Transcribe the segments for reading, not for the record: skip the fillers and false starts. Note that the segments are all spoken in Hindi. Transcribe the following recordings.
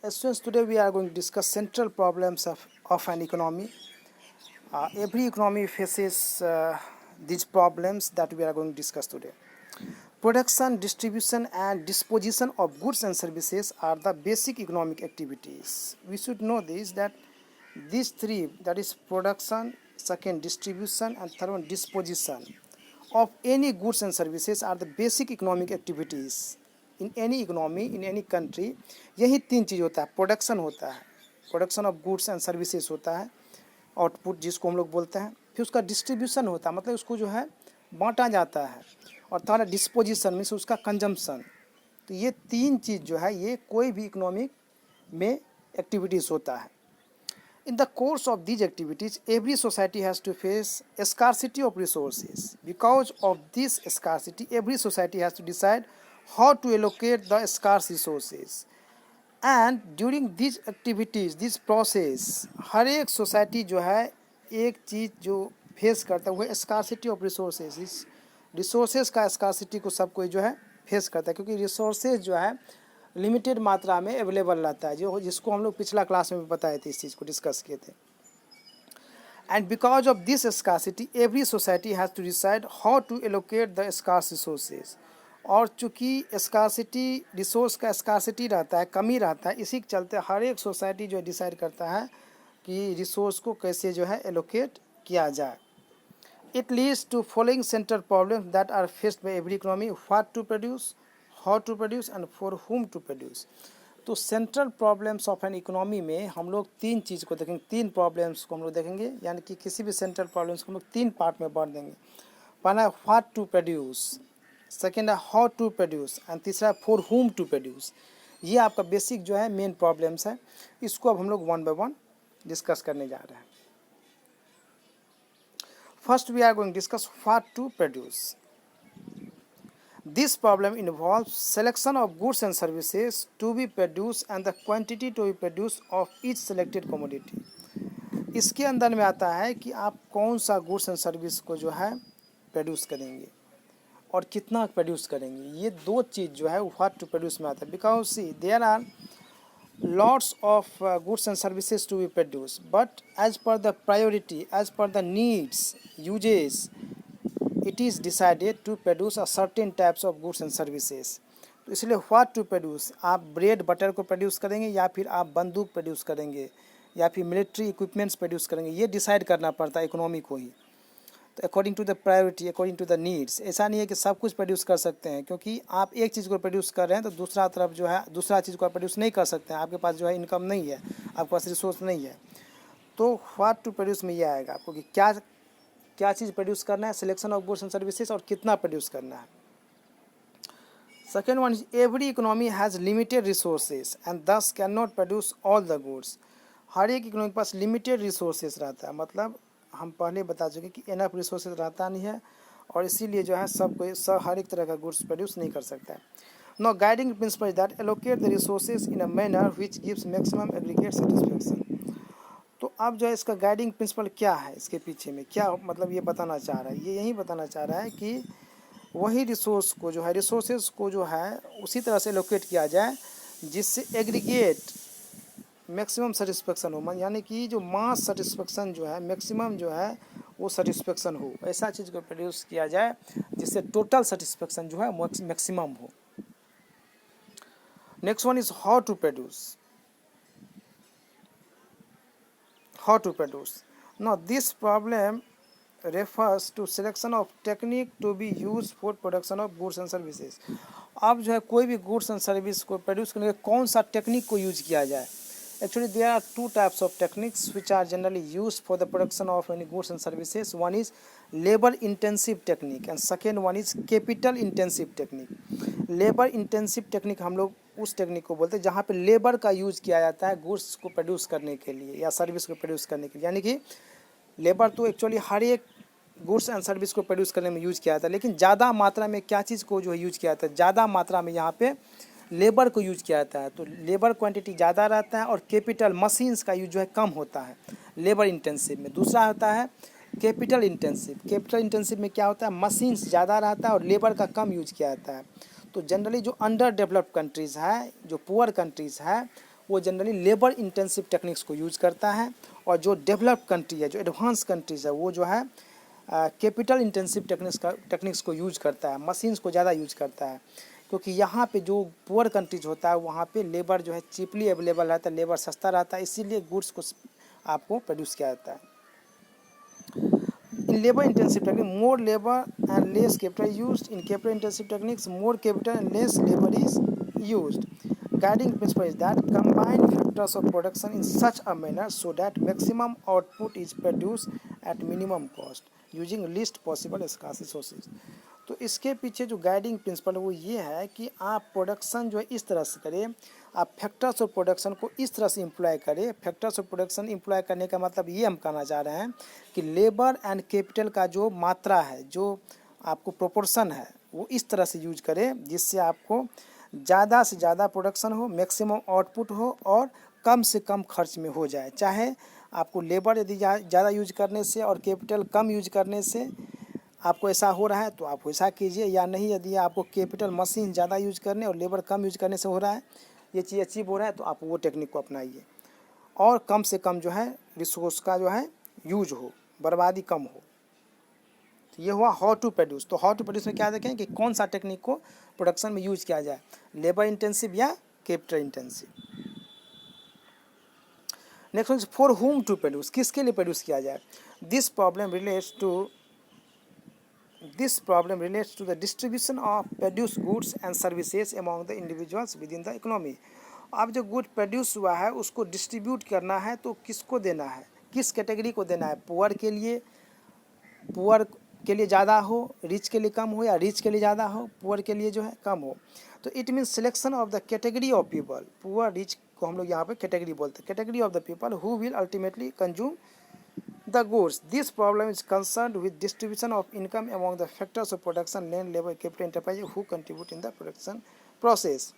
Students, today we are going to discuss central problems of an economy. Every economy faces these problems that we are going to discuss today. Production, distribution, and disposition of goods and services are the basic economic activities. We should know this, that these three, that is production, second distribution, and third one disposition of any goods and services are the basic economic activities. In any economy in any country यही तीन चीज़ होता है. प्रोडक्शन होता है, production of goods and services होता है, आउटपुट जिसको हम लोग बोलते हैं. फिर उसका डिस्ट्रीब्यूशन होता है, मतलब उसको जो है बांटा जाता है. और थर्ड डिस्पोजिशन मीन्स उसका कंजम्पशन. तो ये तीन चीज़ जो है ये कोई भी इकोनॉमिक में एक्टिविटीज़ होता है. In the course of these activities, every society has to face a scarcity of resources. Because of this scarcity, every society has to decide how to allocate the scarce resources. And during these activities, this process, हर एक सोसाइटी जो है एक चीज़ जो फेस करता है वो है स्कार्सिटी ऑफ रिसोर्सेज. इस रिसोर्सेज का स्कार्सिटी को सब कोई जो है फेस करता है, क्योंकि रिसोर्सेज जो है लिमिटेड मात्रा में अवेलेबल रहता है, जो जिसको हम लोग पिछला क्लास में भी बताए थे, इस चीज़ को डिस्कस किए थे. And because of this scarcity every society has to decide how to allocate the scarce resources. और चूँकि स्कार्सिटी रिसोर्स का स्कार्सिटी रहता है, कमी रहता है, इसी के चलते हर एक सोसाइटी जो है डिसाइड करता है कि रिसोर्स को कैसे जो है एलोकेट किया जाए. It leads to following central problems that are faced by every economy: what to produce, how to produce, and for whom to produce. तो central problems of an economy में हम लोग तीन चीज़ को देखेंगे, तीन प्रॉब्लम्स को हम लोग देखेंगे, यानी कि किसी भी सेंट्रल प्रॉब्लम्स को हम लोग तीन पार्ट में बांट देंगे. पहला है व्हाट टू प्रोड्यूस, सेकेंड है हाउ टू प्रोड्यूस, एंड तीसरा है फॉर हुम टू प्रोड्यूस. ये आपका बेसिक जो है मेन प्रॉब्लम्स है. इसको अब हम लोग वन बाय वन डिस्कस करने जा रहे हैं. First, we are going to discuss what to produce. This problem involves selection of goods and services to be produced and the quantity to be produced of each selected commodity. इसके अंदर में आता है कि आप कौन सा गुड्स एंड सर्विस को जो है प्रोड्यूस करेंगे और कितना प्रोड्यूस करेंगे. ये दो चीज़ जो है व्हाट टू प्रोड्यूस में आता है. Because see there are lots of goods and services to be produced, but as per the priority, as per the needs, uses, it is decided to produce a certain types of goods and services. तो इसलिए what to produce, आप ब्रेड बटर को प्रोड्यूस करेंगे या फिर आप बंदूक प्रोड्यूस करेंगे या फिर मिलिट्री इक्विपमेंट्स प्रोड्यूस करेंगे, ये डिसाइड करना पड़ता है इकोनॉमी को ही. तो according to the priority, according to the needs. ऐसा नहीं है कि सब कुछ प्रोड्यूस कर सकते हैं, क्योंकि आप एक चीज़ को प्रोड्यूस कर रहे हैं तो दूसरा तरफ जो है दूसरा चीज़ को आप प्रोड्यूस नहीं कर सकते हैं. आपके पास जो है इनकम नहीं है, आपके पास रिसोर्स नहीं है. तो व्हाट टू प्रोड्यूस में ये आएगा आपको कि क्या क्या चीज़ प्रोड्यूस करना है, selection of goods and services, और कितना प्रोड्यूस करना है. Second one is every economy has limited resources and thus can not produce all the goods. हर एक इकोनॉमी के पास लिमिटेड रिसोर्सेज रहता है, मतलब हम पहले बता चुके कि इनफ रिसोर्सेज रहता नहीं है, और इसीलिए जो है सब हर एक तरह का गुड्स प्रोड्यूस नहीं कर सकता है. No guiding principle is that allocate the resources in a manner which gives maximum aggregate satisfaction. तो अब जो है इसका गाइडिंग प्रिंसिपल क्या है, इसके पीछे में क्या मतलब ये बताना चाह रहा है, ये यही बताना चाह रहा है कि वही रिसोर्स को जो है रिसोर्सेज को जो है उसी तरह से एलोकेट किया जाए जिससे एग्रीगेट मैक्सिमम सेटिस्फेक्शन हो, यानी कि जो मास सेटिस्फेक्शन जो है मैक्सिमम जो है वो सेटिस्फेक्शन हो. ऐसा चीज़ को प्रोड्यूस किया जाए जिससे टोटल सेटिस्फेक्शन जो है मैक्सिमम हो. Next one is how to produce. How to produce, no this problem refers to selection of technique to be used for production of goods and services. अब जो है कोई भी गुड्स एंड सर्विस को प्रोड्यूस करने के कौन सा टेक्निक को यूज किया जाए. Actually, there are two types of techniques which are generally used for the production of any goods and services. One is labor-intensive technique, and second one is capital-intensive technique. Labor-intensive technique हम लोग उस टेक्निक को बोलते हैं जहाँ पे लेबर का यूज़ किया जाता है गुड्स को प्रोड्यूस करने के लिए या सर्विस को प्रोड्यूस करने के लिए. यानी कि लेबर तो एक्चुअली हर एक गुड्स एंड सर्विस को प्रोड्यूस करने में यूज़ किया जाता है, लेकिन ज़्यादा मात्रा में क्या चीज़ को जो है यूज किया जाता है, ज़्यादा मात्रा में यहाँ पे लेबर को यूज किया जाता है. तो लेबर क्वांटिटी ज़्यादा रहता है और कैपिटल मशीन्स का यूज जो है कम होता है लेबर इंटेंसिव में. दूसरा होता है कैपिटल इंटेंसिव. कैपिटल इंटेंसिव में क्या होता है, मशीन्स ज़्यादा रहता है और लेबर का कम यूज किया जाता है. तो जनरली जो अंडर डेवलप्ड कंट्रीज़ है, जो पुअर कंट्रीज़ है, वो जनरली लेबर इंटेंसिव टेक्निक्स को यूज करता है, और जो डेवलप्ड कंट्री है, जो एडवांस कंट्रीज है, वो जो है कैपिटल इंटेंसिव टेक्निक्स को यूज करता है, मशीन्स को ज़्यादा यूज करता है। क्योंकि यहाँ पे जो पुअर कंट्रीज होता है वहाँ पे लेबर जो है चीपली अवेलेबल रहता है, लेबर सस्ता रहता है, इसीलिए गुड्स को आपको प्रोड्यूस किया जाता है। In labor intensive technique, more labor and less capital used. In capital intensive techniques, more capital and less labor is used. Guiding principle is that combine factors of production in such a manner so that maximum output is produced at minimum cost using least possible scarce resources. तो इसके पीछे जो गाइडिंग प्रिंसिपल है वो ये है कि आप प्रोडक्शन जो है इस तरह से करें, आप फैक्टर्स ऑफ प्रोडक्शन को इस तरह से इम्प्लॉय करें। फैक्टर्स ऑफ प्रोडक्शन इम्प्लॉय करने का मतलब ये हम कहना चाह रहे हैं कि लेबर एंड कैपिटल का जो मात्रा है, जो आपको प्रोपोर्शन है, वो इस तरह से यूज करें जिससे आपको ज़्यादा से ज़्यादा प्रोडक्शन हो, मैक्सिमम आउटपुट हो और कम से कम खर्च में हो जाए। चाहे आपको लेबर यदि ज़्यादा यूज करने से और कैपिटल कम यूज करने से आपको ऐसा हो रहा है तो आप वैसा कीजिए, या नहीं यदि आपको कैपिटल मशीन ज़्यादा यूज करने और लेबर कम यूज करने से हो रहा है, ये चीज़ अचीव हो रहा है, तो आप वो टेक्निक को अपनाइए और कम से कम जो है रिसोर्स का जो है यूज हो, बर्बादी कम हो। तो ये हुआ हाउ टू प्रोड्यूस। तो हाउ टू प्रोड्यूस में क्या देखें कि कौन सा टेक्निक को प्रोडक्शन में यूज किया जाए, लेबर इंटेंसिव या capital intensive. Next for whom to produce, किसके लिए प्रोड्यूस किया जाए। This problem relates to the distribution of produced goods and services among the individuals within the economy. अब जो गुड प्रोड्यूस हुआ है उसको डिस्ट्रीब्यूट करना है तो किसको देना है, किस कैटेगरी को देना है। पुअर के लिए ज़्यादा हो, रिच के लिए कम हो, या रिच के लिए ज़्यादा हो, पुअर के लिए जो है कम हो। तो it means selection of the category of people, poor rich को हम लोग यहाँ पे कैटेगरी बोलते हैं, category of the people who will ultimately consume the goods. This problem is concerned with distribution of income among the factors of production, land, labor, capital, enterprise who contribute in the production process.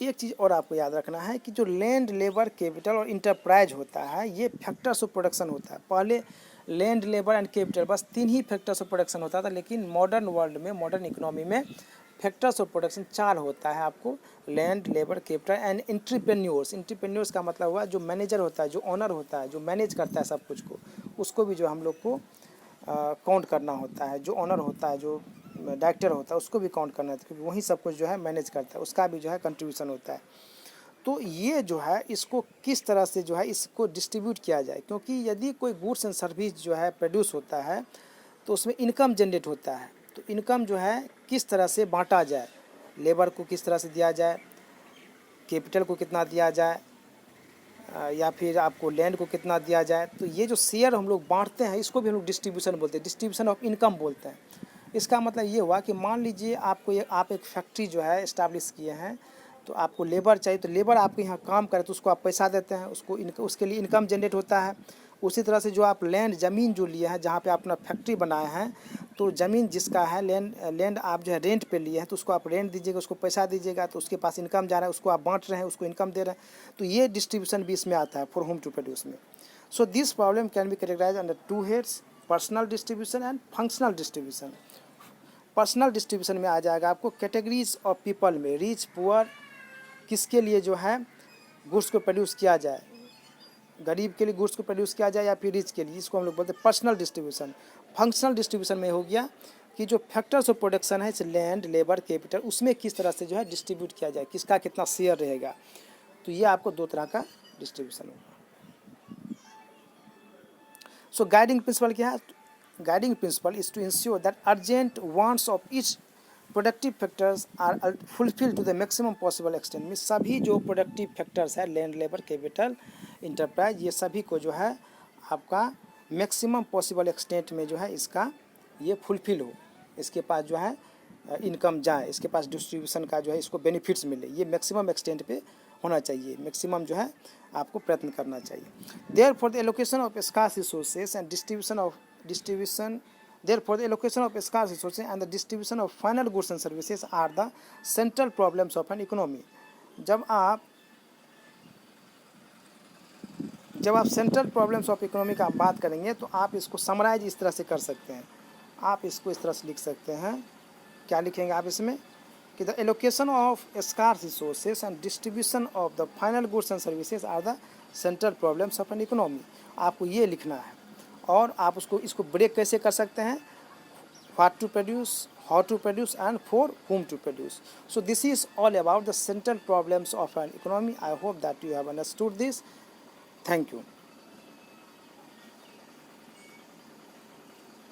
एक चीज़ और आपको याद रखना है कि जो लैंड, लेबर, कैपिटल और इंटरप्राइज होता है ये फैक्टर्स ऑफ प्रोडक्शन होता है। पहले लैंड, लेबर एंड कैपिटल बस 3 ही फैक्टर्स ऑफ प्रोडक्शन होता था, लेकिन मॉडर्न वर्ल्ड में, मॉडर्न इकोनॉमी में फैक्टर्स ऑफ प्रोडक्शन 4 होता है आपको, land, labour, capital and entrepreneurs. Entrepreneurs का मतलब हुआ जो मैनेजर होता है, जो ओनर होता है, जो मैनेज करता है सब कुछ को, उसको भी जो हम लोग को काउंट करना होता है। जो ओनर होता है, जो डायरेक्टर होता है, उसको भी काउंट करना है क्योंकि वही सब कुछ जो है मैनेज करता है, उसका भी जो है कंट्रीब्यूशन होता है। तो ये जो है इसको किस तरह से जो है इसको डिस्ट्रीब्यूट किया जाए, क्योंकि यदि कोई गुड्स एंड सर्विस जो है प्रोड्यूस होता है तो उसमें इनकम जनरेट होता है। तो इनकम जो है किस तरह से बांटा जाए, लेबर को किस तरह से दिया जाए, कैपिटल को कितना दिया जाए, या फिर आपको लैंड को कितना दिया जाए। तो ये जो शेयर हम लोग बांटते हैं इसको भी हम लोग डिस्ट्रीब्यूशन बोलते हैं, डिस्ट्रीब्यूशन ऑफ इनकम बोलते हैं। इसका मतलब ये हुआ कि मान लीजिए आप एक फैक्ट्री जो है इस्टेब्लिश किए हैं, तो आपको लेबर चाहिए, तो लेबर आपके यहाँ काम करे तो उसको आप पैसा देते हैं, उसके लिए इनकम जनरेट होता है। उसी तरह से जो आप लैंड, ज़मीन जो लिए हैं, जहाँ पे आप अपना फैक्ट्री बनाए हैं, तो ज़मीन जिसका है, लैंड आप जो है रेंट पे लिए हैं, तो उसको आप रेंट दीजिएगा, उसको पैसा दीजिएगा, तो उसके पास इनकम जा रहा है, उसको आप बांट रहे हैं, उसको इनकम दे रहे हैं। तो ये डिस्ट्रीब्यूशन भी इसमें आता है फॉर होम टू प्रोड्यूस में। So this problem can be categorise under 2 heads, personal distribution and functional distribution. Personal distribution में आ जाएगा आपको कैटेगरीज ऑफ पीपल में, रिच, पुअर, किसके लिए जो है गुड्स को प्रोड्यूस किया जाए, गरीब के लिए गुड्स को प्रोड्यूस किया जाए या फिर रिच के लिए, इसको हम लोग बोलते हैं पर्सनल डिस्ट्रीब्यूशन। फंक्शनल डिस्ट्रीब्यूशन में हो गया कि जो फैक्टर्स ऑफ प्रोडक्शन है, लैंड, लेबर, कैपिटल, उसमें किस तरह से जो है डिस्ट्रीब्यूट किया जाए, किसका कितना शेयर रहेगा। तो ये आपको 2 तरह का डिस्ट्रीब्यूशन होगा। सो गाइडिंग प्रिंसिपल क्या है, guiding principle is to ensure that urgent wants of each productive factors are fulfil to the maximum possible extent. में सभी जो प्रोडक्टिव फैक्टर्स है, लैंड, लेबर, कैपिटल, इंटरप्राइज, ये सभी को जो है आपका मैक्सिमम पॉसिबल एक्सटेंट में जो है इसका ये फुलफिल हो, इसके पास जो है इनकम जाए, इसके पास डिस्ट्रीब्यूशन का जो है इसको बेनिफिट्स मिले, ये मैक्सिमम एक्सटेंट पे होना चाहिए, मैक्सिमम जो है आपको प्रयत्न करना चाहिए। Therefore the allocation of scarce resources and Therefore, the allocation of scarce resources and the distribution of final goods and services are the central problems of an economy. जब आप सेंट्रल प्रॉब्लम्स ऑफ इकोनॉमी का बात करेंगे तो आप इसको समराइज इस तरह से कर सकते हैं। आप इसको इस तरह से लिख सकते हैं, क्या लिखेंगे आप इसमें कि the allocation of scarce resources and distribution of the final goods and services are the central problems of an economy. आपको ये लिखना है और आप इसको ब्रेक कैसे कर सकते हैं, what to produce, how to produce and for whom to produce. So this is all about the central problems of an economy. I hope that you have understood this. Thank you.